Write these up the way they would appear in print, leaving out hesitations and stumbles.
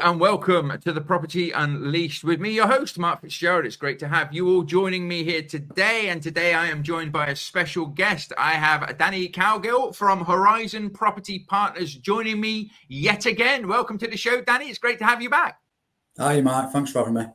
and welcome to the Property Unleashed with me, your host, Mark Fitzgerald. It's great to have you all joining me here today. And today I am joined by a special guest. I have Danny Cowgill from Horizon Property Partners joining me yet again. Welcome to the show, Danny. It's great to have you back. Hi, Mark. Thanks for having me.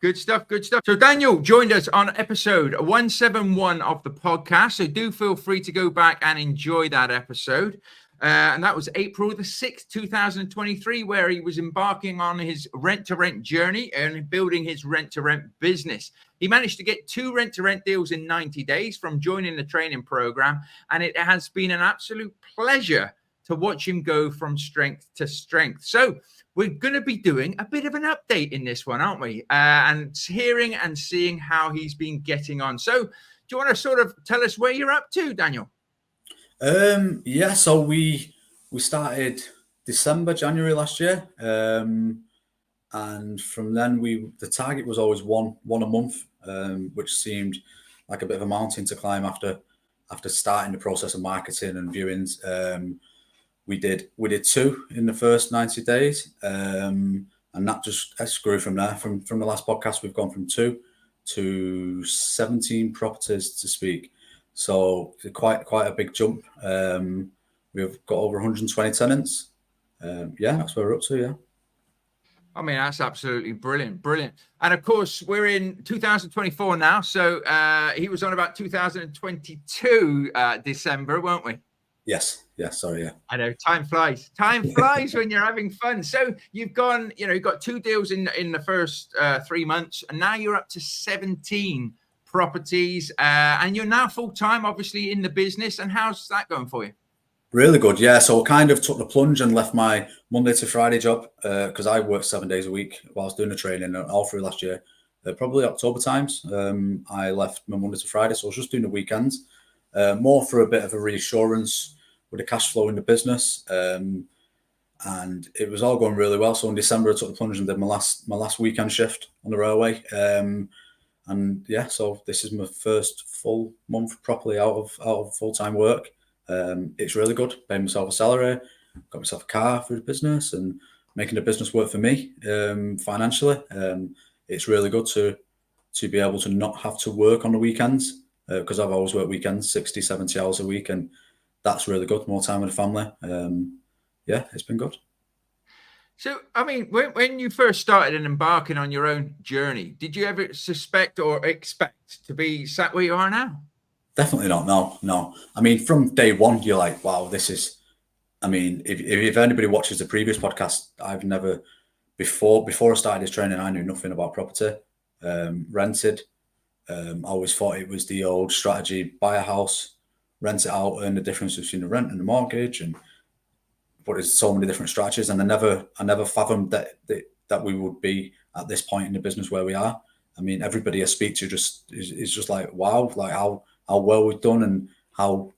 Good stuff, good stuff. So Daniel joined us on episode 171 of the podcast. So do feel free to go back and enjoy that episode. And that was April the 6th, 2023, where he was embarking on his rent-to-rent journey and building his rent-to-rent business. He managed to get 2 rent-to-rent deals in 90 days from joining the training program. And it has been an absolute pleasure to watch him go from strength to strength. So we're going to be doing a bit of an update in this one, aren't we? And hearing and seeing how he's been getting on. So do you want to sort of tell us where you're up to, Daniel? So we started January last year, and from then the target was always one a month, which seemed like a bit of a mountain to climb after starting the process of marketing and viewings. We did 2 in the first 90 days, and that just grew from there. From the last podcast, we've gone from 2 to 17 properties to speak. So quite a big jump. We've got over 120 tenants. That's where we're up to, yeah. I mean, that's absolutely brilliant. And of course, we're in 2024 now. So he was on about 2022 December, weren't we? Yes. Sorry, yeah. I know, time flies. Time flies when you're having fun. So you've got 2 deals in the first 3 months, and now you're up to 17 properties, and you're now full-time obviously in the business. And how's that going for you? Really good, yeah. So I kind of took the plunge and left my Monday to Friday job, because I worked 7 days a week whilst doing the training all through last year, probably October times. I left my Monday to Friday, so I was just doing the weekends, more for a bit of a reassurance with the cash flow in the business, and it was all going really well. So in December I took the plunge and did my last weekend shift on the railway. And yeah, so this is my first full month properly out of full-time work. It's really good. Paying myself a salary, got myself a car for the business, and making the business work for me financially. It's really good to be able to not have to work on the weekends, because I've always worked weekends, 60, 70 hours a week, and that's really good. More time with the family. It's been good. So, I mean, when you first started and embarking on your own journey, did you ever suspect or expect to be sat where you are now? Definitely not. No. I mean, from day one, you're like, wow, this is, I mean, if anybody watches the previous podcast, I've never, before I started this training, I knew nothing about property, rented. I always thought it was the old strategy, buy a house, rent it out, earn the difference between the rent and the mortgage, but there's so many different strategies, and I never fathomed that we would be at this point in the business where we are. I mean, everybody I speak to is just like, wow, like how well we've done and how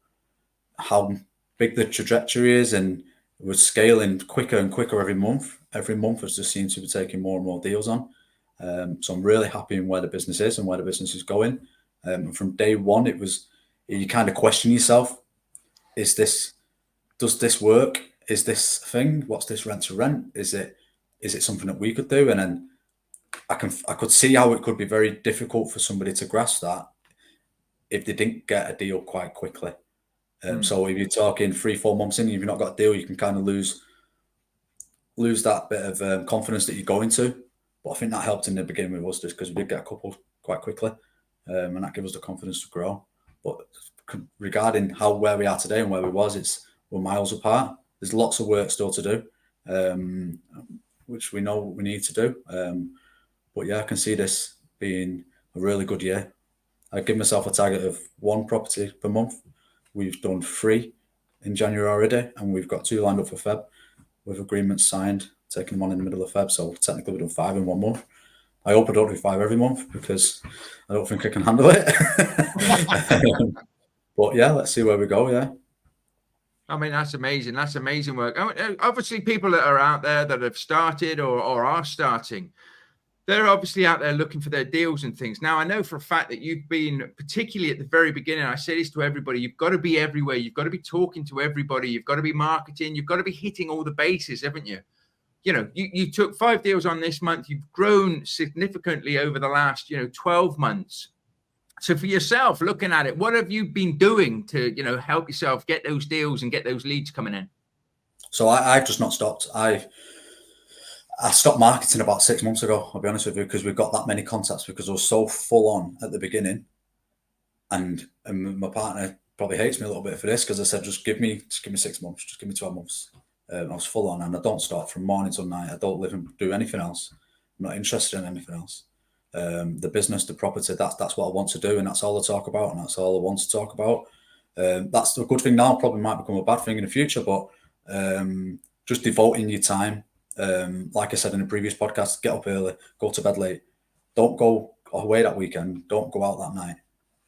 big the trajectory is, and we're scaling quicker and quicker every month. Every month has just seemed to be taking more and more deals on. So I'm really happy in where the business is and where the business is going. And from day one, you kind of question yourself: does this work? Is this a thing? What's this rent to rent? Is it something that we could do? And then I could see how it could be very difficult for somebody to grasp that if they didn't get a deal quite quickly. So if you're talking 3-4 months in, if you've not got a deal, you can kind of lose that bit of confidence that you're going to. But I think that helped in the beginning with us, just because we did get a couple quite quickly, and that gave us the confidence to grow. But regarding where we are today and where we was, we're miles apart. There's lots of work still to do, which we know we need to do. But yeah, I can see this being a really good year. I give myself a target of 1 property per month. We've done 3 in January already, and we've got 2 lined up for Feb with agreements signed, taking them on in the middle of Feb. So technically we've done 5 in 1 month. I hope I don't do 5 every month, because I don't think I can handle it. But yeah, let's see where we go. Yeah. I mean, that's amazing. That's amazing work. Obviously, people that are out there that have started or are starting, they're obviously out there looking for their deals and things. Now, I know for a fact that you've been, particularly at the very beginning, I say this to everybody, you've got to be everywhere. You've got to be talking to everybody. You've got to be marketing. You've got to be hitting all the bases, haven't you? you took 5 deals on this month. You've grown significantly over the last, 12 months. So for yourself, looking at it, what have you been doing to, help yourself get those deals and get those leads coming in? So I've just not stopped. I stopped marketing about 6 months ago, I'll be honest with you, because we've got that many contacts, because I was so full on at the beginning. And my partner probably hates me a little bit for this, because I said, just give me 6 months, just give me 12 months. I was full on, and I don't stop from morning till night. I don't live and do anything else. I'm not interested in anything else. The business, the property, that's what I want to do, and that's all I talk about, and that's all I want to talk about. That's a good thing now, probably might become a bad thing in the future, but just devoting your time. Like I said in the previous podcast, get up early, go to bed late. Don't go away that weekend. Don't go out that night.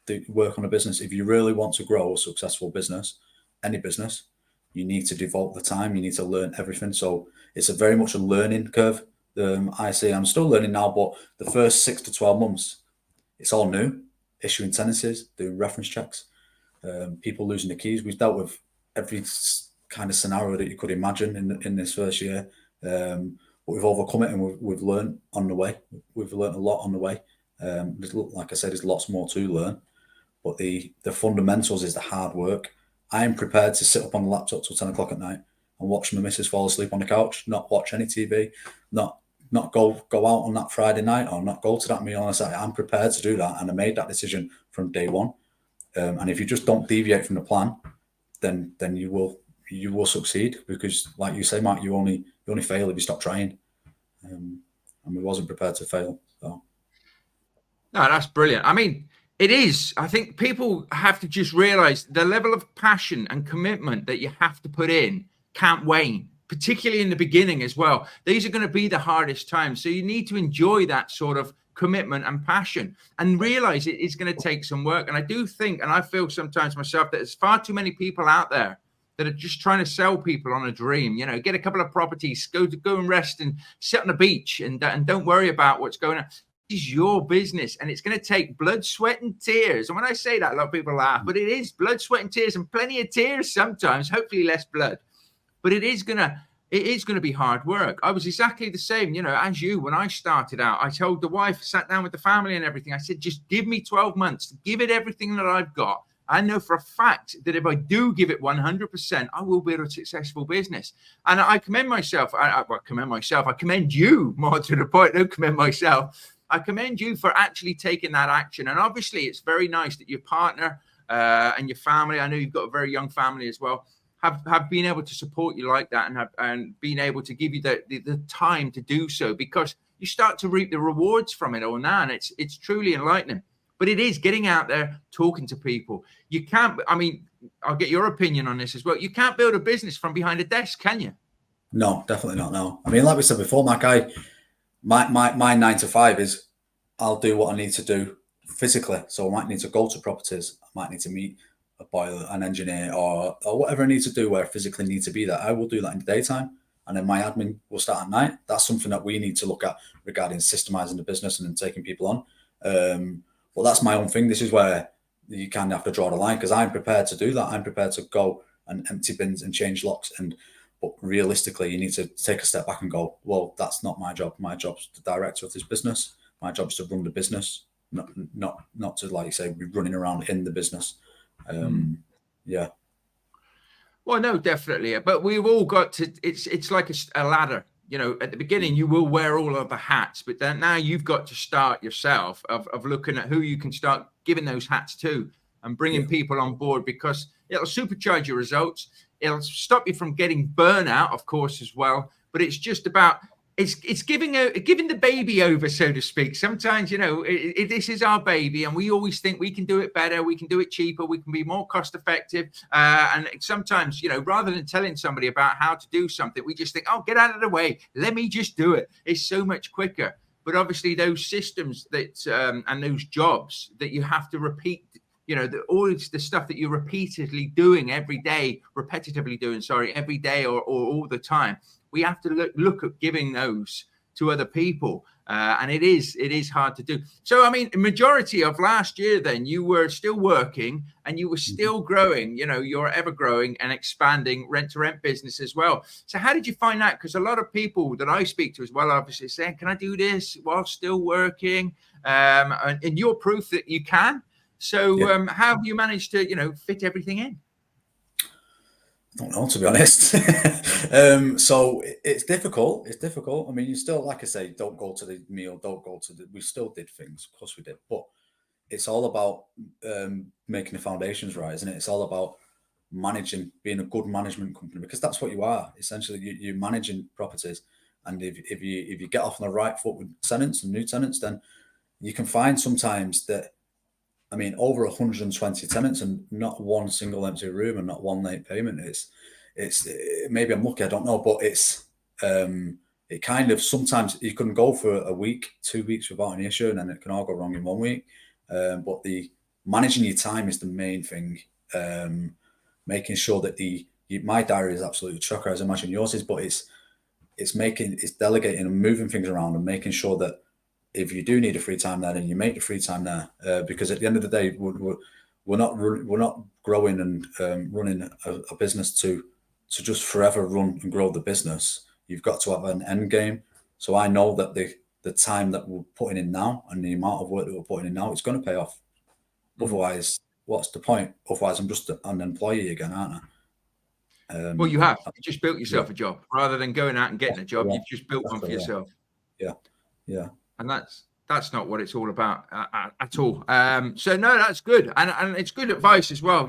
Do work on a business. If you really want to grow a successful business, any business, you need to devote the time. You need to learn everything. So it's a very much a learning curve. I say I'm still learning now, but the first 6 to 12 months, it's all new. Issuing tenancies, doing reference checks, people losing the keys. We've dealt with every kind of scenario that you could imagine in this first year. But we've overcome it, and we've learned on the way. We've learned a lot on the way. Like I said, there's lots more to learn, but the fundamentals is the hard work. I am prepared to sit up on the laptop till 10 o'clock at night and watch my missus fall asleep on the couch, not watch any TV, not go out on that Friday night, or not go to that meal on a Saturday. I'm prepared to do that, and I made that decision from day one. And if you just don't deviate from the plan, then you will succeed, because, like you say, Mark, you only fail if you stop trying. And we wasn't prepared to fail. So. No, that's brilliant. I mean, it is. I think people have to just realize the level of passion and commitment that you have to put in can't wane, particularly in the beginning as well. These are going to be the hardest times. So you need to enjoy that sort of commitment and passion, and realize it is going to take some work. And I do think, and I feel sometimes myself, that there's far too many people out there that are just trying to sell people on a dream. Get a couple of properties, go and rest and sit on the beach, and don't worry about what's going on. Is your business, and it's going to take blood, sweat, and tears. And when I say that, a lot of people laugh, but it is blood, sweat, and tears, and plenty of tears sometimes, hopefully less blood. But it is going to be hard work. I was exactly the same, as you. When I started out, I told the wife, sat down with the family and everything. I said, just give me 12 months, give it everything that I've got. I know for a fact that if I do give it 100%, I will build a successful business. And I commend myself. I commend you, more to the point. Don't commend myself. I commend you for actually taking that action. And obviously, it's very nice that your partner and your family, I know you've got a very young family as well, have been able to support you like that, and been able to give you the time to do so, because you start to reap the rewards from it all now. And it's truly enlightening. But it is getting out there, talking to people. You can't, I'll get your opinion on this as well. You can't build a business from behind a desk, can you? No, definitely not. No. Like we said before, Mark, my 9 to 5 is I'll do what I need to do physically. So I might need to go to properties. I might need to meet a boiler, an engineer, or whatever I need to do where I physically need to be there. I will do that in the daytime. And then my admin will start at night. That's something that we need to look at regarding systemizing the business and then taking people on. Well, that's my own thing. This is where you kind of have to draw the line, because I'm prepared to do that. I'm prepared to go and empty bins and change locks. But realistically, you need to take a step back and go, well, that's not my job. My job's the director of this business. My job is to run the business, not to, like you say, be running around in the business. Yeah. Well, no, definitely. But we've all got to, it's like a ladder. At the beginning, you will wear all of the hats, but then now you've got to start yourself of looking at who you can start giving those hats to and bringing people on board, because it'll supercharge your results. It'll stop you from getting burnout, of course, as well. But it's just about, it's giving the baby over, so to speak. Sometimes, this is our baby, and we always think we can do it better, we can do it cheaper, we can be more cost effective. And sometimes, rather than telling somebody about how to do something, we just think, oh, get out of the way, let me just do it. It's so much quicker. But obviously, those systems that and those jobs that you have to repeat, all the stuff that you're repeatedly doing every day, every day or all the time. We have to look at giving those to other people. And it is hard to do. So, I mean, majority of last year, then you were still working and you were still growing, you're ever growing and expanding rent to rent business as well. So how did you find that? Because a lot of people that I speak to as well, obviously saying, can I do this while still working? And you're proof that you can. So how have you managed to, fit everything in? I don't know, to be honest. So it's difficult. It's difficult. I mean, you still, like I say, don't go to the meal, we still did things. Of course we did. But it's all about making the foundations right, isn't it? It's all about managing, being a good management company, because that's what you are. Essentially, you're managing properties. And if you get off on the right foot with tenants and new tenants, then you can find sometimes that, I mean, over 120 tenants and not one single empty room and not one late payment. It's maybe I'm lucky, I don't know, but it kind of, sometimes you can go for a week, 2 weeks without any issue, and then it can all go wrong in 1 week. But the managing your time is the main thing. Making sure that my diary is absolutely chocker, as I imagine yours is, but it's delegating and moving things around and making sure that if you do need a free time there, then you make the free time there. Because at the end of the day, we're not growing and running a business to just forever run and grow the business. You've got to have an end game. So I know that the time that we're putting in now and the amount of work that we're putting in now, it's going to pay off. Otherwise, what's the point? Otherwise, I'm just an employee again, aren't I? Well, you just built yourself a job rather than going out and getting a job. You've just built one for yourself. Yeah. And that's not what it's all about at all. So no, that's good. And it's good advice as well.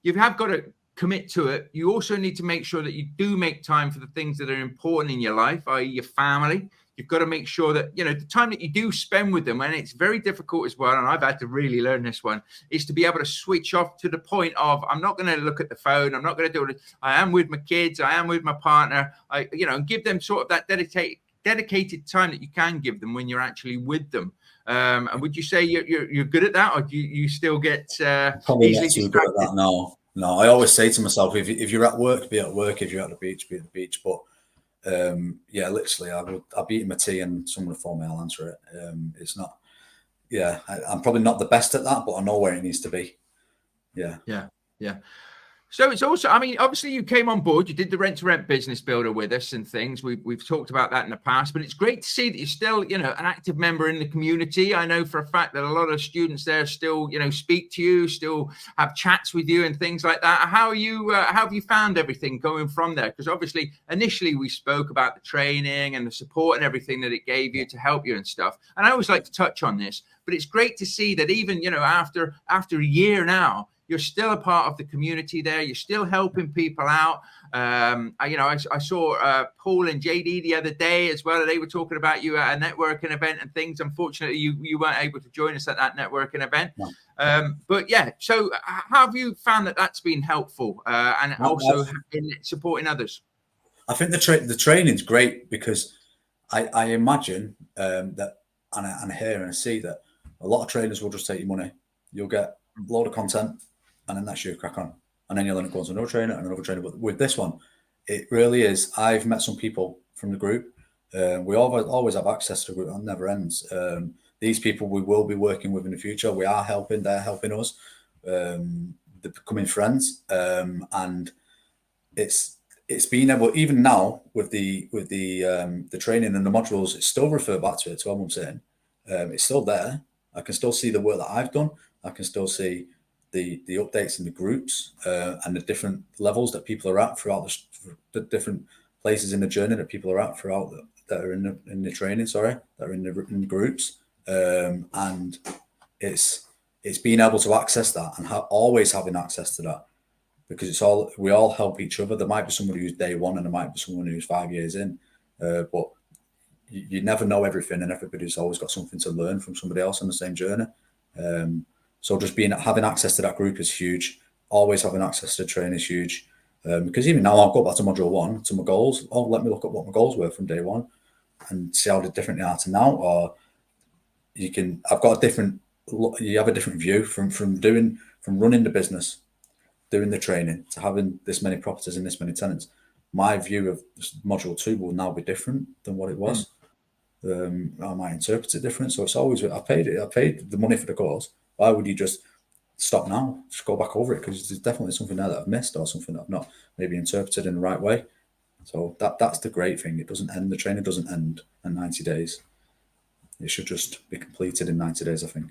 You have got to commit to it. You also need to make sure that you do make time for the things that are important in your life, i.e. your family. You've got to make sure that, the time that you do spend with them, and it's very difficult as well, and I've had to really learn this one, is to be able to switch off to the point of, I'm not going to look at the phone. I'm not going to do it. I am with my kids. I am with my partner. And give them sort of that dedicated time that you can give them when you're actually with them. And would you say you're good at that, or do you still get probably easily not too distracted? good at that? No. I always say to myself, if you're at work, be at work. If you're at the beach, be at the beach. But literally, I'll be eating my tea and someone will phone me, I'll answer it. It's not. Yeah, I'm probably not the best at that, but I know where it needs to be. Yeah. So it's also, I mean, obviously you came on board, you did the rent-to-rent business builder with us and things. We've talked about that in the past, but it's great to see that you're still, an active member in the community. I know for a fact that a lot of students there still, speak to you, still have chats with you and things like that. How have you found everything going from there? Because obviously initially we spoke about the training and the support and everything that it gave you to help you and stuff. And I always like to touch on this, but it's great to see that even, after a year now, you're still a part of the community there. You're still helping people out. I saw Paul and JD the other day as well. They were talking about you at a networking event and things. Unfortunately, you weren't able to join us at that networking event. No. But yeah, so how have you found that that's been helpful and also in supporting others? I think the training's great because I imagine that, and I hear and I see that a lot of trainers will just take your money. You'll get a load of content, and then that's your crack on. And then you'll then go to another trainer and another trainer. But with this one, it really is. I've met some people from the group. We always have access to the group. It never ends. These people we will be working with in the future. We are helping. They're helping us. They're becoming friends. And it's been able, even now with the training and the modules, it's still referred back to it 12 months in. It's still there. I can still see the work that I've done. I can still see the updates in the groups and the different levels that people are at throughout the different places in the journey that people are at throughout that are in the training. That are in the groups, and it's being able to access that and always having access to that, because we all help each other. There might be somebody who's day one and there might be someone who's 5 years in, but you never know everything, and everybody's always got something to learn from somebody else on the same journey. So just having access to that group is huge. Always having access to train is huge. Because even now I'll go back to module 1, to my goals. Oh, let me look at what my goals were from day one and see how different they are to now. Or you have a different view from running the business, doing the training, to having this many properties and this many tenants. My view of module 2 will now be different than what it was. I might interpret it different. So it's always, I paid the money for the course. Why would you just stop now? Just go back over it, because there's definitely something there that I've missed, or something that I've not maybe interpreted in the right way. So that's the great thing. It doesn't end. The training doesn't end in 90 days. It should just be completed in 90 days, I think.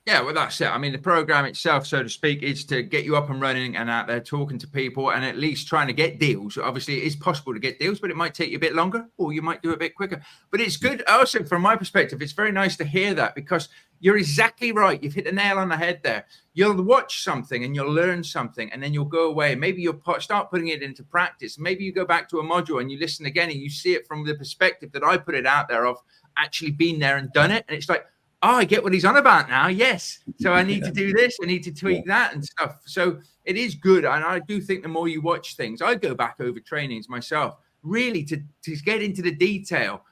Yeah, well, that's it. I mean, the program itself, so to speak, is to get you up and running and out there talking to people and at least trying to get deals. Obviously, it is possible to get deals, but it might take you a bit longer, or you might do it a bit quicker. But it's good. Also, from my perspective, it's very nice to hear that, because you're exactly right. You've hit the nail on the head there. You'll watch something and you'll learn something, and then you'll go away. Maybe you'll start putting it into practice. Maybe you go back to a module and you listen again and you see it from the perspective that I put it out there, of actually been there and done it. And it's like, oh, I get what he's on about now. Yes. So I need to do this. I need to tweak that and stuff. So it is good. And I do think the more you watch things, I go back over trainings myself, really to get into the detail,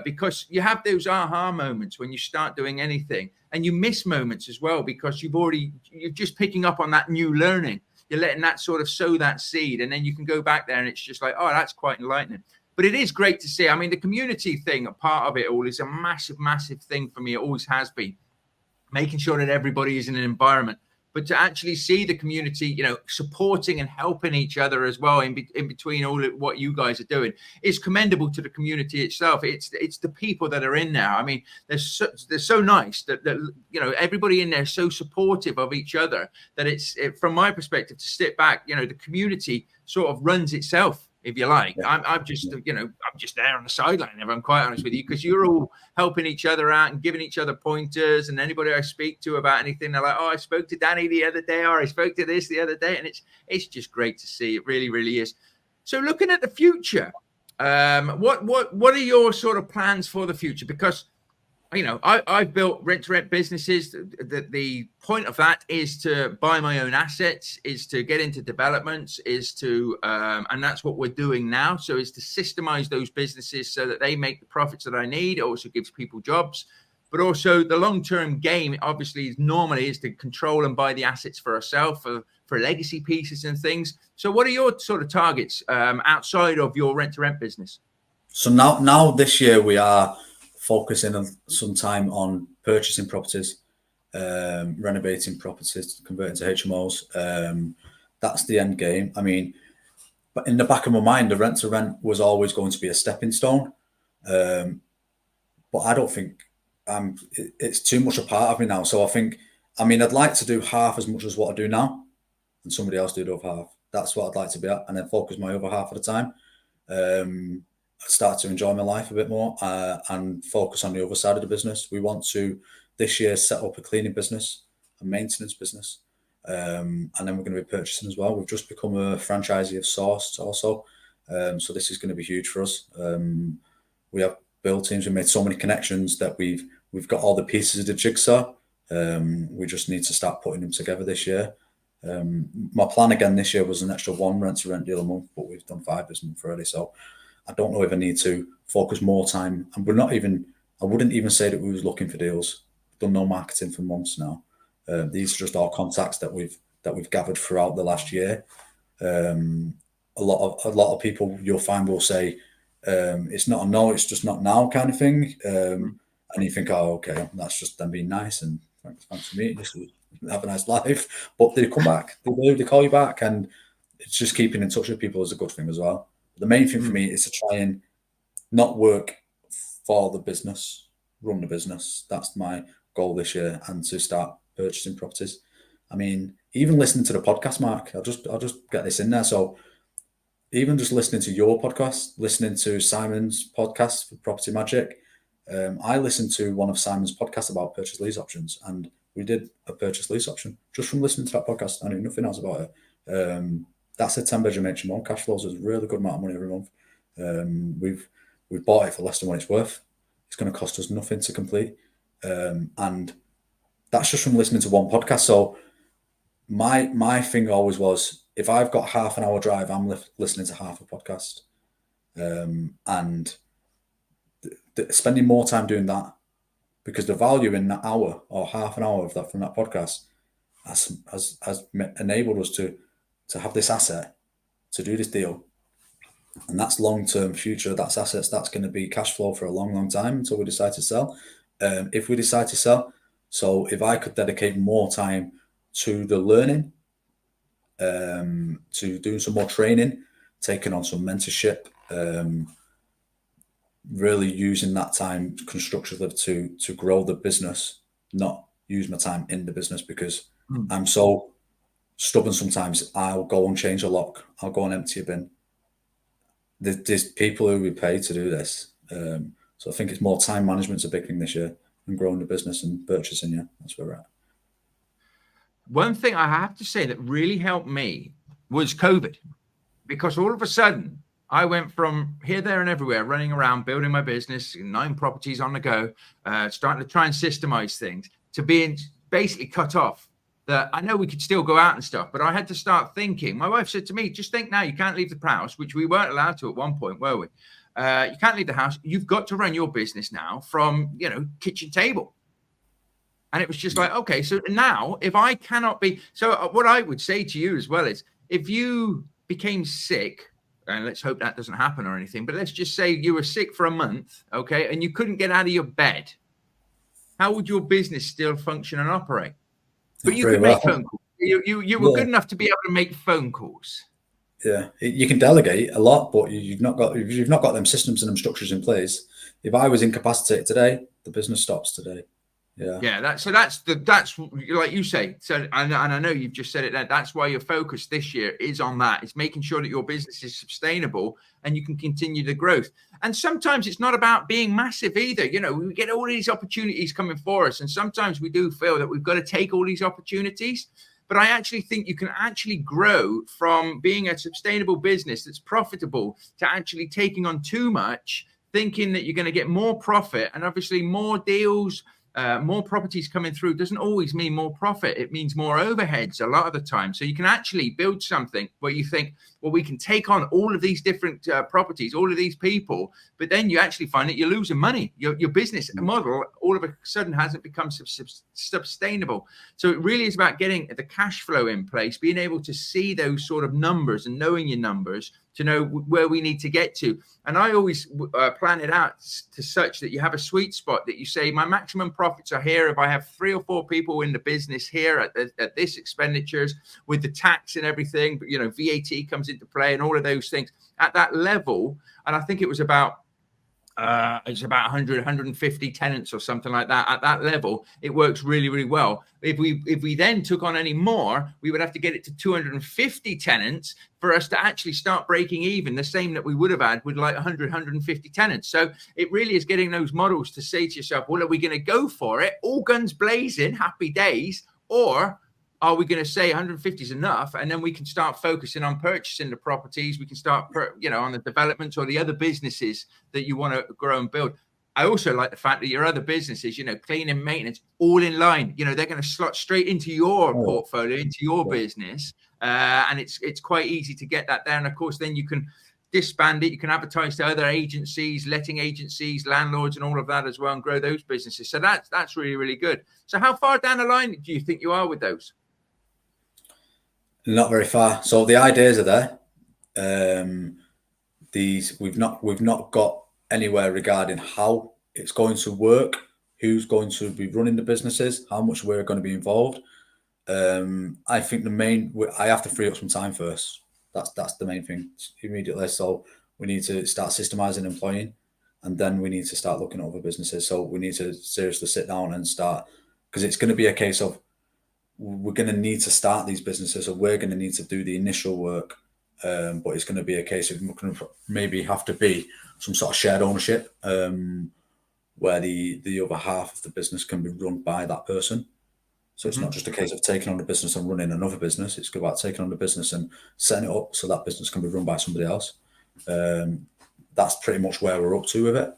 because you have those aha moments when you start doing anything, and you miss moments as well, because you're just picking up on that new learning. You're letting that sort of sow that seed, and then you can go back there and it's just like, oh, that's quite enlightening. But it is great to see. I mean, the community thing, a part of it all, is a massive, massive thing for me. It always has been, making sure that everybody is in an environment. But to actually see the community, supporting and helping each other as well in between all of what you guys are doing, is commendable to the community itself. It's the people that are in there. I mean, they're so nice that everybody in there is so supportive of each other that from my perspective, to sit back, the community sort of runs itself, if you like. Yeah. I'm just there on the sideline, if I'm quite honest with you, because you're all helping each other out and giving each other pointers. And anybody I speak to about anything, they're like, oh, I spoke to Danny the other day, or I spoke to this the other day. And it's just great to see. It really, really is. So looking at the future, what are your sort of plans for the future? Because I've built rent-to-rent businesses. The point of that is to buy my own assets, is to get into developments, and that's what we're doing now. So is to systemize those businesses so that they make the profits that I need. It also gives people jobs, but also the long-term game, obviously, is to control and buy the assets for ourselves, for legacy pieces and things. So what are your sort of targets outside of your rent-to-rent business? So now this year we are focusing on some time on purchasing properties, renovating properties, converting to HMOs. That's the end game. I mean, but in the back of my mind, the rent to rent was always going to be a stepping stone. But I don't think it's too much a part of me now. So I'd like to do half as much as what I do now, and somebody else do the other half. That's what I'd like to be at, and then focus my other half of the time. Start to enjoy my life a bit more and focus on the other side of the business. We want to this year set up a cleaning business, a maintenance business, and then we're going to be purchasing as well. We've just become a franchisee of Source also, so this is going to be huge for us. We have build teams. We made so many connections that we've got all the pieces of the jigsaw. We just need to start putting them together this year. My plan again this year was an extra 1 rent-to-rent deal a month, but we've done 5 this month already. So I don't know if I need to focus more time. And I wouldn't even say that we was looking for deals. We've done no marketing for months now. These are just all contacts that we've gathered throughout the last year. A lot of people you'll find will say, it's not a no, it's just not now kind of thing. And you think, oh, okay, that's just them being nice and thanks for meeting us. Have a nice life. But they come back. They call you back, and it's just keeping in touch with people is a good thing as well. The main thing for me is to try and not work for the business, run the business. That's my goal this year, and to start purchasing properties. I mean, even listening to the podcast, Mark, I'll just get this in there. So even just listening to your podcast, listening to Simon's podcast for Property Magic, I listened to one of Simon's podcasts about purchase lease options, and we did a purchase lease option just from listening to that podcast. I knew nothing else about it. That's a 10-bedroom HMO. Cash flows is a really good amount of money every month. We've bought it for less than what it's worth. It's going to cost us nothing to complete, and that's just from listening to one podcast. So my thing always was, if I've got half an hour drive, I'm listening to half a podcast, and spending more time doing that, because the value in that hour or half an hour of that from that podcast has enabled us to have this asset, to do this deal, And that's long-term future. That's assets. That's going to be cash flow for a long, long time until we decide to sell. If we decide to sell, so if I could dedicate more time to the learning, to doing some more training, taking on some mentorship, really using that time constructively to grow the business, not use my time in the business, because I'm so stubborn sometimes. I'll go and change a lock. I'll go and empty a bin. There's people who we pay to do this. So I think it's more time management's a big thing this year, and growing the business and purchasing. Yeah, that's where we're at. One thing I have to say that really helped me was COVID, because all of a sudden I went from here, there, and everywhere, running around, building my business, 9 properties on the go, starting to try and systemize things, to being basically cut off. That I know we could still go out and stuff, but I had to start thinking. My wife said to me, just think now, you can't leave the house, which we weren't allowed to at one point, were we? You can't leave the house. You've got to run your business now from, kitchen table. And it was just like, okay, so now if I cannot be, so what I would say to you as well is, if you became sick, and let's hope that doesn't happen or anything, but let's just say you were sick for a month, okay, and you couldn't get out of your bed, how would your business still function and operate? But you could make phone calls. You were good enough to be able to make phone calls. Yeah, you can delegate a lot, but you've not got them systems and them structures in place. If I was incapacitated today, the business stops today. Yeah. That's like you say. So, and I know you've just said it there. That's why your focus this year is on that. It's making sure that your business is sustainable and you can continue the growth. And sometimes it's not about being massive either. We get all these opportunities coming for us, and sometimes we do feel that we've got to take all these opportunities. But I actually think you can actually grow from being a sustainable business that's profitable to actually taking on too much, thinking that you're going to get more profit, and obviously more deals. More properties coming through doesn't always mean more profit. It means more overheads a lot of the time. So you can actually build something where you think, well, we can take on all of these different properties, all of these people, but then you actually find that you're losing money. Your business model all of a sudden hasn't become sustainable. So it really is about getting the cash flow in place, being able to see those sort of numbers and knowing your numbers to know where we need to get to. And I always plan it out to such that you have a sweet spot that you say, my maximum profits are here if I have 3 or 4 people in the business here at this expenditures with the tax and everything. But, VAT comes into play and all of those things at that level. And I think it was about 100, 150 tenants or something like that. At that level, it works really, really well. If we then took on any more, we would have to get it to 250 tenants for us to actually start breaking even, the same that we would have had with like 100, 150 tenants. So it really is getting those models to say to yourself, well, are we going to go for it? All guns blazing, happy days, or are we going to say 150 is enough, and then we can start focusing on purchasing the properties? We can start, on the developments or the other businesses that you want to grow and build. I also like the fact that your other businesses, cleaning, maintenance, all in line. They're going to slot straight into your portfolio, into your business, and it's quite easy to get that there. And of course, then you can disband it. You can advertise to other agencies, letting agencies, landlords, and all of that as well, and grow those businesses. So that's really, really good. So how far down the line do you think you are with those? Not very far. So the ideas are there. We've not got anywhere regarding how it's going to work, who's going to be running the businesses, how much we're going to be involved. I think I have to free up some time first. That's the main thing immediately. So we need to start systemizing employing, and then we need to start looking at other businesses. So we need to seriously sit down and start, because it's going to be a case of, we're going to need to start these businesses, or we're going to need to do the initial work. But it's going to be a case of maybe have to be some sort of shared ownership, where the other half of the business can be run by that person. So it's not just a case of taking on the business and running another business. It's about taking on the business and setting it up so that business can be run by somebody else. That's pretty much where we're up to with it.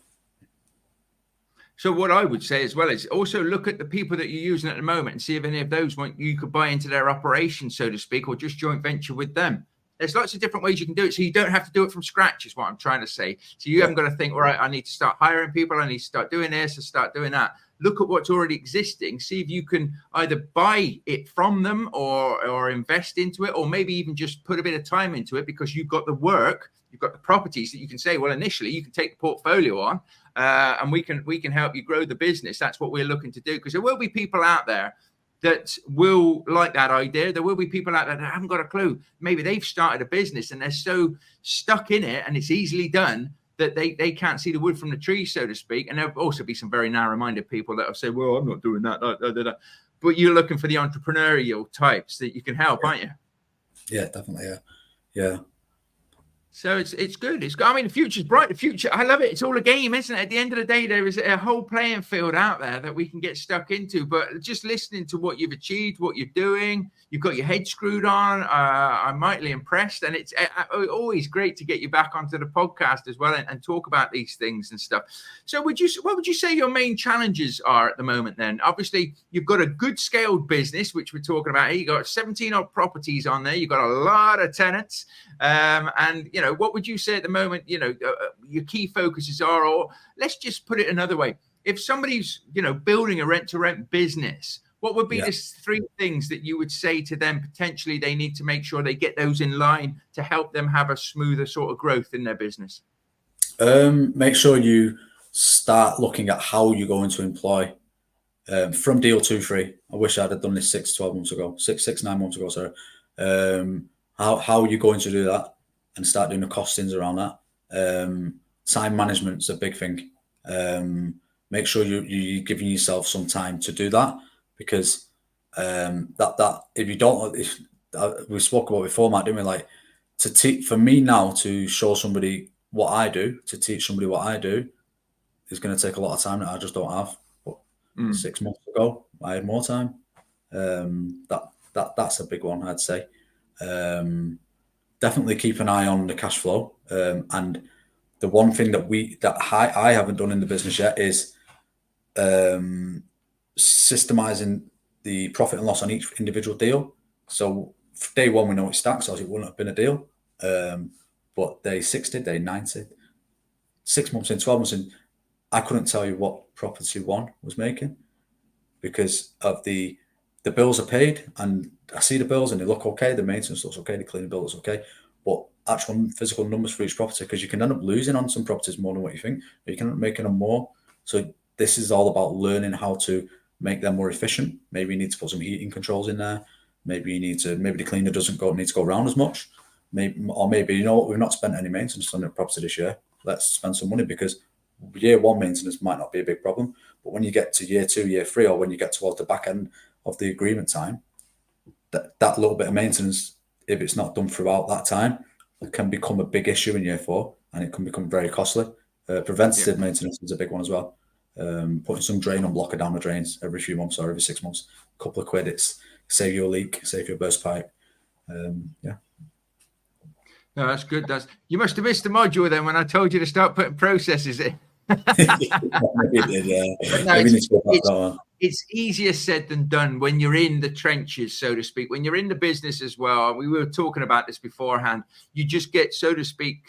So what I would say as well is also look at the people that you're using at the moment and see if any of those you could buy into their operation, so to speak, or just joint venture with them. There's lots of different ways you can do it. So you don't have to do it from scratch, is what I'm trying to say. So you haven't got to think, all right, I need to start hiring people. I need to start doing this and start doing that. Look at what's already existing. See if you can either buy it from them or invest into it, or maybe even just put a bit of time into it because you've got the work. you've got the properties that you can say, well, initially you can take the portfolio on, and we can help you grow the business. That's what we're looking to do, because there will be people out there that will like that idea. There will be people out there that haven't got a clue. Maybe they've started a business and they're so stuck in it and it's easily done that they can't see the wood from the tree, so to speak. And there'll also be some very narrow-minded people that will say, well, I'm not doing that. But you're looking for the entrepreneurial types that you can help, aren't you? Yeah, definitely. Yeah. So it's good. I mean, the future's bright. The future, I love it. It's all a game, isn't it? At the end of the day, there is a whole playing field out there that we can get stuck into. But just listening to what you've achieved, what you're doing, you've got your head screwed on. I'm mightily impressed, and it's always great to get you back onto the podcast as well and talk about these things and stuff. So, what would you say your main challenges are at the moment? Then, obviously, you've got a good scaled business, which we're talking about here. You've got 17 odd properties on there. You've got a lot of tenants, and what would you say at the moment, your key focuses are, or let's just put it another way. If somebody's, building a rent-to-rent business, what would be the 3 things that you would say to them potentially they need to make sure they get those in line to help them have a smoother sort of growth in their business? Make sure you start looking at how you're going to employ from deal 2-3. I wish I'd have done this 9 months ago, sorry. How are you going to do that? And start doing the costings around that. Time management's a big thing. Make sure you're giving yourself some time to do that, because that if you don't, we spoke about before, Matt, didn't we? Like for me now to show somebody what I do, to teach somebody what I do, is going to take a lot of time that I just don't have. But 6 months ago, I had more time. That's a big one, I'd say. Definitely keep an eye on the cash flow. And the one thing that I haven't done in the business yet is systemizing the profit and loss on each individual deal. So day 1, we know it's stacked, so it wouldn't have been a deal. But day 60, day 90, 6 months in, 12 months in, I couldn't tell you what property 1 was making, because of the bills are paid and I see the bills and they look okay. The maintenance looks okay. The cleaning bill looks okay. But actual physical numbers for each property, because you can end up losing on some properties more than what you think, or you can end up making them more. So this is all about learning how to make them more efficient. Maybe you need to put some heating controls in there. Maybe the cleaner doesn't need to go around as much. Maybe we've not spent any maintenance on the property this year. Let's spend some money, because year 1 maintenance might not be a big problem. But when you get to year 2, year 3, or when you get towards the back end of the agreement time, that little bit of maintenance, if it's not done throughout that time, it can become a big issue in year 4, and it can become very costly. Preventative maintenance is a big one as well. Putting some drain on blocker down the drains every few months or every 6 months, a couple of quid, it's save you a leak, save you a burst pipe. No, that's good. You must have missed the module then when I told you to start putting processes in. It's easier said than done when you're in the trenches, so to speak. When you're in the business as well, we were talking about this beforehand. You just get, so to speak,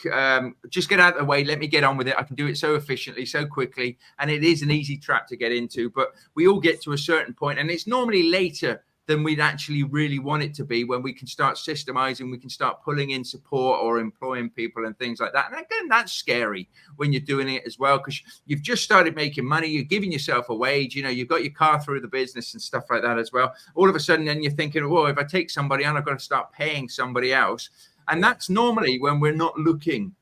just get out of the way. Let me get on with it. I can do it so efficiently, so quickly, and it is an easy trap to get into. But we all get to a certain point, and it's normally later than we'd actually really want it to be, when we can start systemizing, we can start pulling in support or employing people and things like that. And again, that's scary when you're doing it as well, because you've just started making money, you're giving yourself a wage, you've got your car through the business and stuff like that as well. All of a sudden, then you're thinking, well, if I take somebody on, I've got to start paying somebody else. And that's normally when we're not looking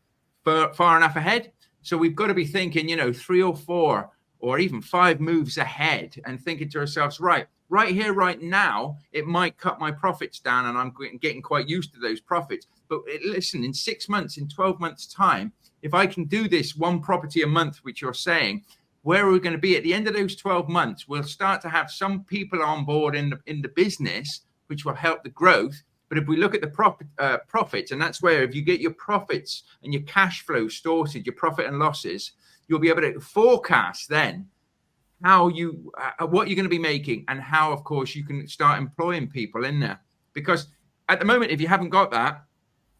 far enough ahead. So we've got to be thinking, 3 or 4 or even 5 moves ahead, and thinking to ourselves, right here, right now, it might cut my profits down, and I'm getting quite used to those profits. But listen, in 6 months, in 12 months' time, if I can do this 1 property a month, which you're saying, where are we going to be at the end of those 12 months? We'll start to have some people on board in the business, which will help the growth. But if we look at the profits, and that's where, if you get your profits and your cash flow sorted, your profit and losses, you'll be able to forecast then how what you're going to be making, and how, of course, you can start employing people in there. Because at the moment, if you haven't got that,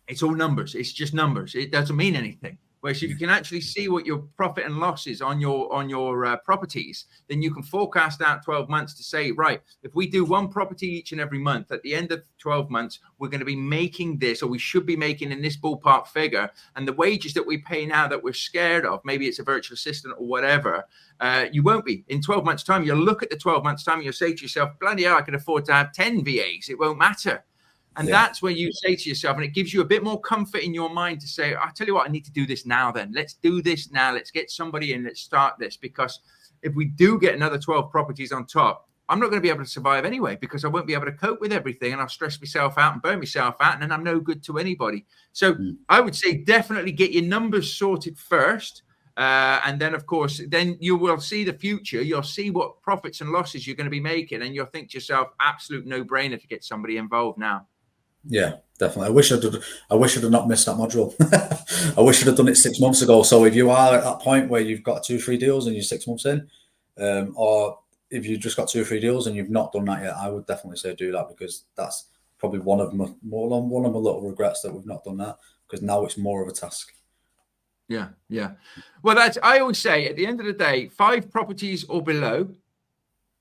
it's all numbers. It's just numbers. It doesn't mean anything. Whereas if you can actually see what your profit and loss is on your properties, then you can forecast out 12 months to say, right, if we do one property each and every month, at the end of 12 months, we're going to be making this, or we should be making in this ballpark figure. And the wages that we pay now that we're scared of, maybe it's a virtual assistant or whatever, you won't be. In 12 months' time, you'll look at the 12 months' time and you'll say to yourself, bloody hell, I can afford to have 10 VAs. It won't matter. And that's where you say to yourself, and it gives you a bit more comfort in your mind to say, I tell you what, I need to do this now then. Let's do this now. Let's get somebody in. Let's start this. Because if we do get another 12 properties on top, I'm not going to be able to survive anyway, because I won't be able to cope with everything, and I'll stress myself out and burn myself out, and then I'm no good to anybody. So I would say definitely get your numbers sorted first. And then, of course, then you will see the future. You'll see what profits and losses you're going to be making, and you'll think to yourself, absolute no-brainer to get somebody involved now. Yeah, definitely. I wish I'd have not missed that module. I wish I'd have done it 6 months ago. So if you are at that point where you've got 2 or 3 deals and you're 6 months in, or if you've just got 2 or 3 deals and you've not done that yet, I would definitely say do that, because that's probably one of my little regrets that we've not done that, because now it's more of a task. Yeah. Well, I always say at the end of the day, 5 properties or below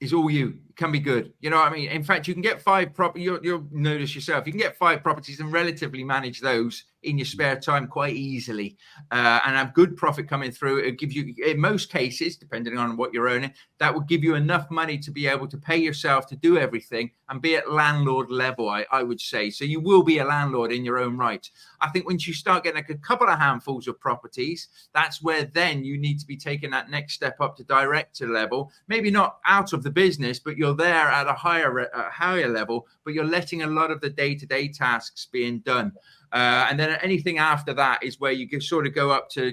is all you. It can be good. You know what I mean? In fact, you can get 5 properties. You'll notice yourself. You can get 5 properties and relatively manage those in your spare time quite easily, and have good profit coming through. It gives you, in most cases, depending on what you're earning, that would give you enough money to be able to pay yourself to do everything and be at landlord level, I would say. So you will be a landlord in your own right. I think once you start getting a couple of handfuls of properties, that's where then you need to be taking that next step up to director level. Maybe not out of the business, but you're there at a higher level, but you're letting a lot of the day-to-day tasks being done. And then anything after that is where you sort of go up to,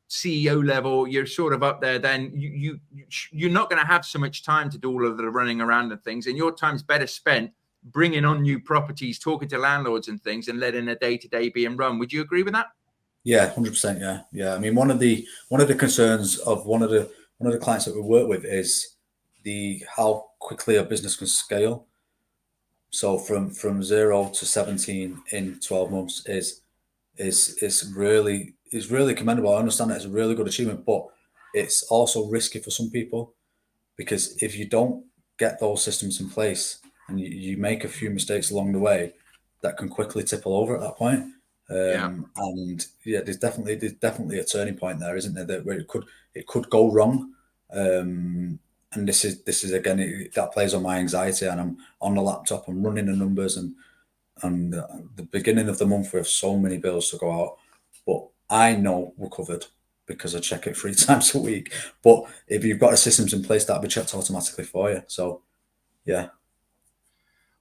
CEO level. You're sort of up there. Then you're not going to have so much time to do all of the running around and things, and your time's better spent bringing on new properties, talking to landlords and things, and letting a day-to-day being run. Would you agree with that? Yeah, 100%. Yeah. I mean, one of the concerns of one of the clients that we work with is how quickly a business can scale. So from 0 to 17 in 12 months is really commendable. I understand that it's a really good achievement, but it's also risky for some people, because if you don't get those systems in place and you make a few mistakes along the way, that can quickly tipple over at that point. And there's definitely a turning point there, isn't there? Where it could go wrong. And this is again, that plays on my anxiety, and I'm on the laptop, I'm running the numbers, and the beginning of the month we have so many bills to go out, but I know we're covered because I check it 3 times a week. But if you've got the systems in place, that'll be checked automatically for you. So, yeah.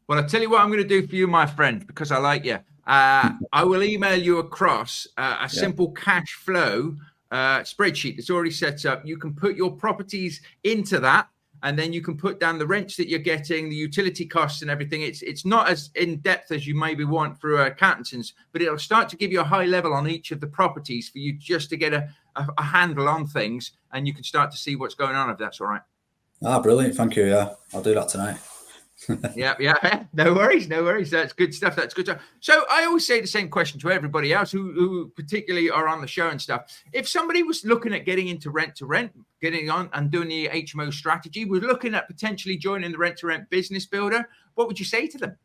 Well, I'll tell you what I'm going to do for you, my friend, because I like you. I will email you across a simple cash flow spreadsheet. It's already set up. You can put your properties into that, and then you can put down the rents that you're getting, the utility costs and everything. It's not as in depth as you maybe want through accountants, but it'll start to give you a high level on each of the properties for you just to get a handle on things, and you can start to see what's going on, if that's all right. Brilliant. Thank you. Yeah, I'll do that tonight. Yeah. No worries. That's good stuff. So I always say the same question to everybody else who particularly are on the show and stuff. If somebody was looking at getting into rent to rent, getting on and doing the HMO strategy, was looking at potentially joining the rent to rent business builder, what would you say to them?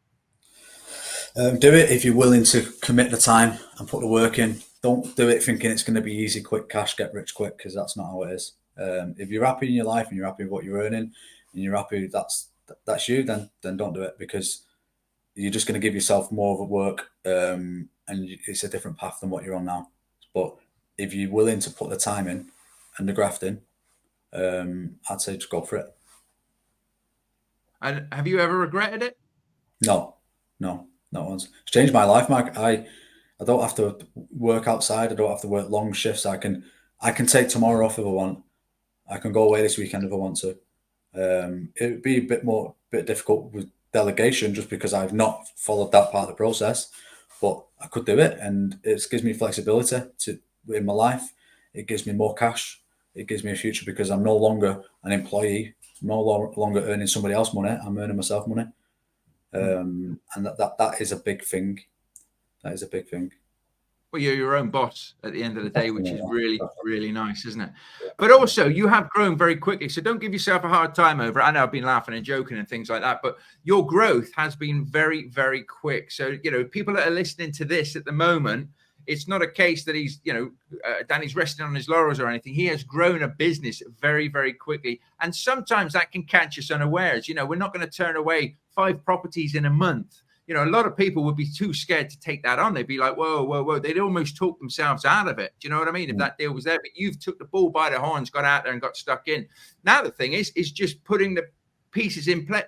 Do it if you're willing to commit the time and put the work in. Don't do it thinking it's going to be easy, quick cash, get rich quick, because that's not how it is. If you're happy in your life and you're happy with what you're earning and you're happy that's you, then don't do it, because you're just going to give yourself more of a work, and it's a different path than what you're on now. But if you're willing to put the time in and the graft in, I'd say just go for it. And have you ever regretted it? No, not once. It's changed my life, Mark. I don't have to work outside. I don't have to work long shifts. I can take tomorrow off if I want. I can go away this weekend if I want to. It would be a bit difficult with delegation, just because I've not followed that part of the process, but I could do it, and it gives me flexibility in my life. It gives me more cash. It gives me a future, because I'm no longer an employee. I'm no longer earning somebody else money. I'm earning myself money. And that is a big thing. That is a big thing. Well, you're your own boss at the end of the day, which is really, really nice, isn't it? Yeah. But also, you have grown very quickly. So don't give yourself a hard time over it. I know I've been laughing and joking and things like that, but your growth has been very, very quick. So, people that are listening to this at the moment, it's not a case that he's, Danny's resting on his laurels or anything. He has grown a business very, very quickly. And sometimes that can catch us unawares. We're not going to turn away 5 properties in a month. A lot of people would be too scared to take that on. They'd be like, whoa, whoa, whoa. They'd almost talk themselves out of it. Do you know what I mean? If that deal was there, but you've took the bull by the horns, got out there and got stuck in. Now the thing is just putting the pieces in play,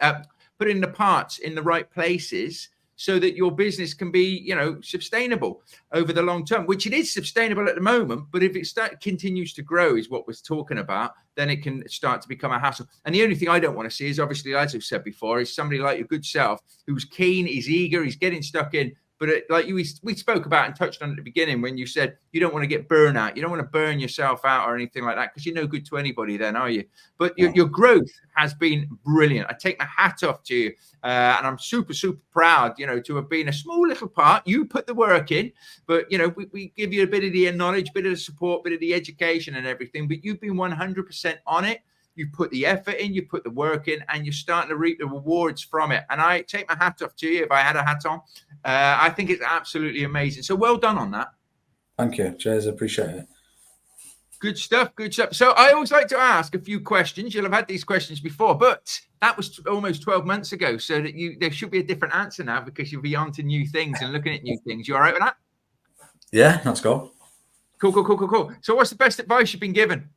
putting the parts in the right places so that your business can be, sustainable over the long term, which it is sustainable at the moment. But if it continues to grow, is what we're talking about, then it can start to become a hassle. And the only thing I don't want to see is, obviously, as I've said before, is somebody like your good self who's keen, he's eager, he's getting stuck in. But we spoke about and touched on at the beginning when you said you don't want to get burnout. You don't want to burn yourself out or anything like that, because you're no good to anybody then, are you? But your growth has been brilliant. I take my hat off to you. And I'm super, super proud, to have been a small little part. You put the work in, but, we give you a bit of the knowledge, bit of the support, bit of the education and everything. But you've been 100% on it. You put the effort in, you put the work in, and you're starting to reap the rewards from it. And I take my hat off to you if I had a hat on. I think it's absolutely amazing. So well done on that. Thank you. Cheers. I appreciate it. Good stuff. Good stuff. So I always like to ask a few questions. You'll have had these questions before, but that was almost 12 months ago. So that there should be a different answer now, because you'll be on to new things and looking at new things. You all right with that? Yeah, let's go. Cool. So what's the best advice you've been given?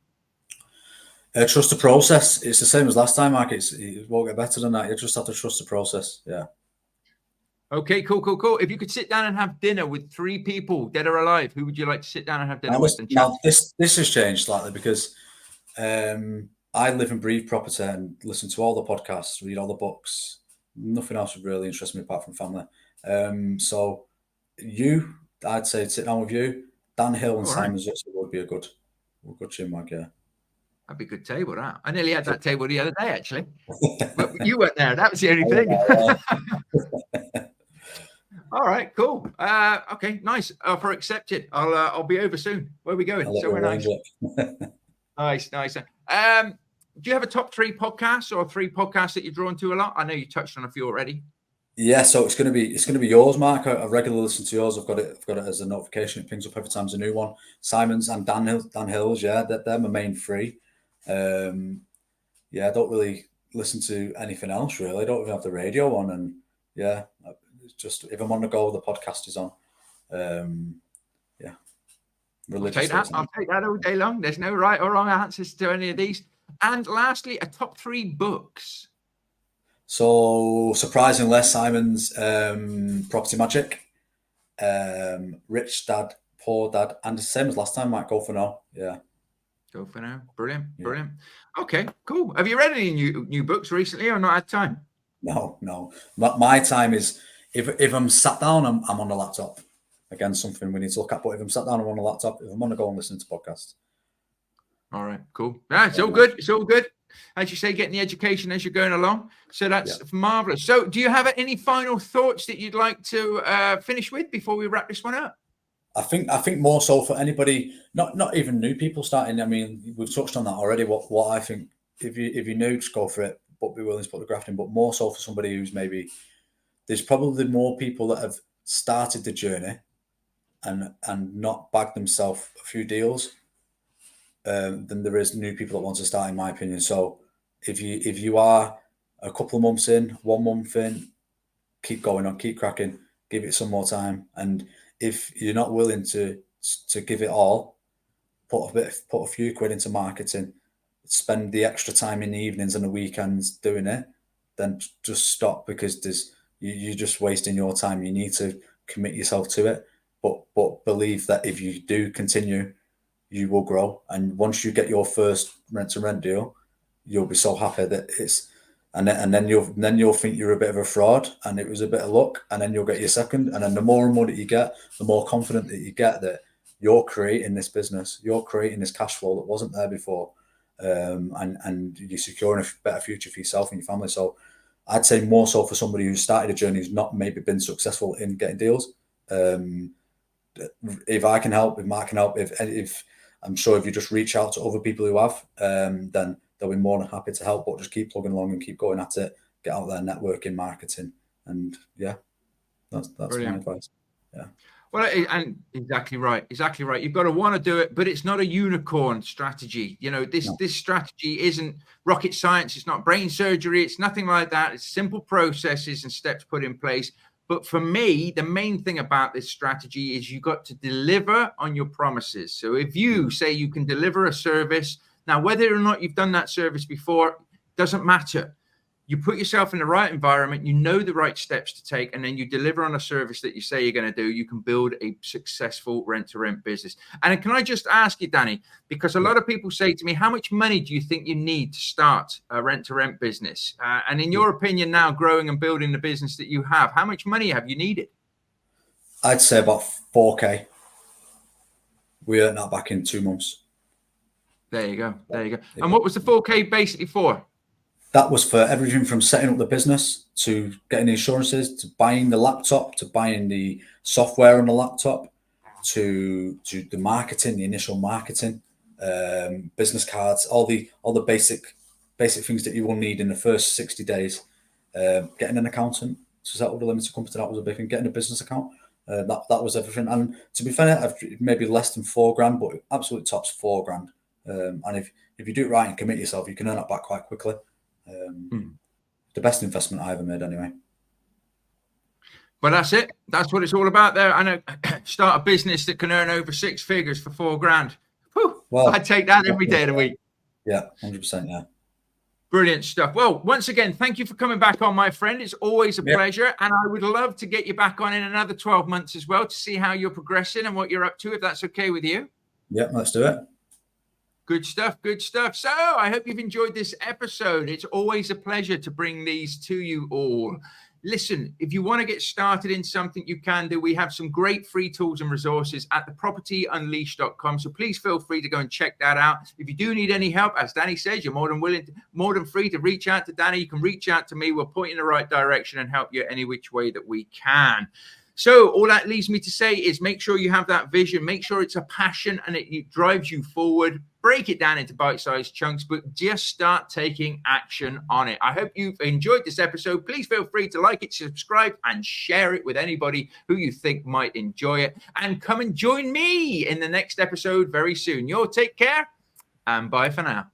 Trust the process. It's the same as last time, Mark. It won't get better than that. You just have to trust the process. Yeah. Okay, cool. If you could sit down and have dinner with 3 people, dead or alive, who would you like to sit down and have dinner with? Now, this has changed slightly, because I live and breathe property and listen to all the podcasts, read all the books. Nothing else would really interest me apart from family. So I'd say sit down with you. Dan Hill and Simon Zutzer would be a good chinwag, yeah. That'd be a good table, that. I nearly had that table the other day, actually. But you weren't there. That was the only thing. All right, cool. Okay, nice. Offer accepted. I'll be over soon. Where are we going? Somewhere nice. Nice. Do you have a top 3 podcasts or 3 podcasts that you're drawn to a lot? I know you touched on a few already. Yeah, so it's going to be yours, Mark. I regularly listen to yours. I've got it as a notification. It pings up every time there's a new one. Simon's and Dan Hill's, yeah, they're my main 3. I don't really listen to anything else really. I don't even have the radio on, and yeah, it's just if I'm on the go, the podcast is on. I'll take that all day long. There's no right or wrong answers to any of these. And lastly, a top 3 books. So surprisingly, Simon's Property Magic, Rich Dad, Poor Dad, and the same as last time, Mike. Go for now. Yeah. Go for now. Brilliant. Okay, cool. Have you read any new books recently, or not had time? No. My time is if I'm sat down, I'm on the laptop. Again, something we need to look at. But if I'm sat down, I'm on the laptop. If I'm on the go and listening to podcasts. All right, cool. Yeah, it's all good. It's all good. As you say, getting the education as you're going along. So that's marvelous. So do you have any final thoughts that you'd like to finish with before we wrap this one up? I think more so for anybody, not even new people starting. I mean, we've touched on that already. What I think, if you're new, just go for it, but be willing to put the graft in. But more so for somebody who's maybe, there's probably more people that have started the journey and not bagged themselves a few deals than there is new people that want to start, in my opinion. So if you are a couple of months in, 1 month in, keep going on, keep cracking, give it some more time. And if you're not willing to give it all, put a few quid into marketing, spend the extra time in the evenings and the weekends doing it, then just stop, because you're just wasting your time. You need to commit yourself to it, but believe that if you do continue, you will grow. And once you get your first rent-to-rent deal, you'll be so happy that it's, and then you'll think you're a bit of a fraud and it was a bit of luck, and then you'll get your second, and then the more and more that you get, the more confident that you get that you're creating this business, you're creating this cash flow that wasn't there before, and you're securing a better future for yourself and your family. So I'd say more so for somebody who's started a journey, who's not maybe been successful in getting deals, if I can help, if Mark can help, if I'm sure if you just reach out to other people who have, then they'll be more than happy to help. But just keep plugging along and keep going at it. Get out there, networking, marketing, and yeah, that's my advice. Yeah. Well, and exactly right. You've got to want to do it, but it's not a unicorn strategy. You know, this strategy isn't rocket science. It's not brain surgery. It's nothing like that. It's simple processes and steps put in place. But for me, the main thing about this strategy is you got to deliver on your promises. So if you say you can deliver a service, now whether or not you've done that service before doesn't matter. You put yourself in the right environment, you know the right steps to take, and then you deliver on a service that you say you're going to do. You can build a successful rent-to-rent business. And can I just ask you, Danny, because a lot of people say to me, how much money do you think you need to start a rent-to-rent business? And in your opinion now, growing and building the business that you have, how much money have you needed? I'd say about 4K. We earned that back in 2 months. There you go. And what was the 4K basically for? That was for everything from setting up the business to getting the insurances, to buying the laptop, to buying the software on the laptop, to the marketing, the initial marketing, business cards, all the basic things that you will need in the first 60 days. Getting an accountant to set up the limited company, that was a big thing. Getting a business account, that was everything. And to be fair, I've maybe less than $4,000, but absolute top's $4,000. And if you do it right and commit yourself, you can earn that back quite quickly. The best investment I ever made, anyway. Well, that's it. That's what it's all about there. I know, start a business that can earn over 6 figures for $4,000. Whew, well, I'd take that every day of the week. Yeah, 100%. Yeah. Brilliant stuff. Well, once again, thank you for coming back on, my friend. It's always a pleasure. And I would love to get you back on in another 12 months as well to see how you're progressing and what you're up to, if that's okay with you. Yeah, let's do it. Good stuff. So I hope you've enjoyed this episode. It's always a pleasure to bring these to you all. Listen, if you want to get started in something, you can do. We have some great free tools and resources at thepropertyunleashed.com. So please feel free to go and check that out. If you do need any help, as Danny says, you're more than free to reach out to Danny. You can reach out to me. We'll point you in the right direction and help you any which way that we can. So all that leaves me to say is make sure you have that vision, make sure it's a passion and it drives you forward. Break it down into bite-sized chunks, but just start taking action on it. I hope you've enjoyed this episode. Please feel free to like it, subscribe, and share it with anybody who you think might enjoy it. And come and join me in the next episode very soon. You all take care, and bye for now.